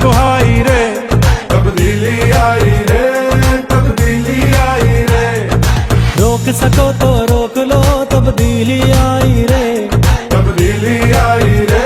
दुहाई रे, तब्दीली आई रे, तब्दीली आई रे। रोक सको तो रोक लो, तब्दीली आई रे, तब्दीली आई रे,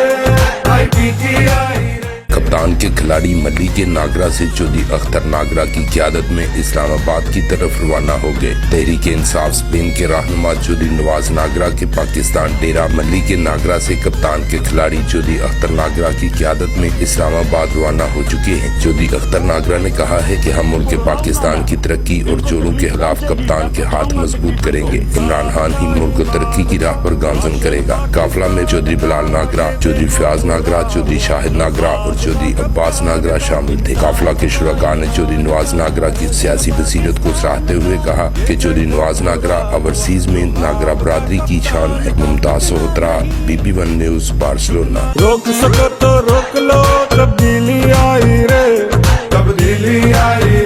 IPT आई रे। कप्तान के खिलाड़ी मलिक नागरा से चौधरी अख्तर नागरा की क़यादत में इस्लामाबाद की तरफ रवाना हो गए। तहरीक इंसाफ स्पेन के रहनुमा चौधरी नवाज नागरा के पाकिस्तान डेरा मलिक नागरा से कप्तान के खिलाड़ी चौधरी अख्तर नागरा की क़यादत में इस्लामाबाद रवाना हो चुके हैं। चौधरी अख्तर नागरा ने कहा है कि हम मुल्क पाकिस्तान की तरक्की और चोरों के खिलाफ कप्तान के हाथ मजबूत करेंगे। इमरान खान ही मुल्क को तरक्की की राह पर गामजन करेगा। काफिला में चौधरी बिलाल नागरा, चौधरी फयाज नागरा, चौधरी शाहिद नागरा और चौधरी अब्बास नागरा शामिल थे। काफिला के शुरका ने चौधरी नवाज नागरा की सियासी बसीरत को सराहते हुए कहा कि चौधरी नवाज नागरा ओवरसीज में नागरा बरादरी की शान है। मुमताज सोहत्रा, BB1 न्यूज, बार्सिलोना। रोक सको तो रोक लो, तब्दीली आई रे, तब्दीली आई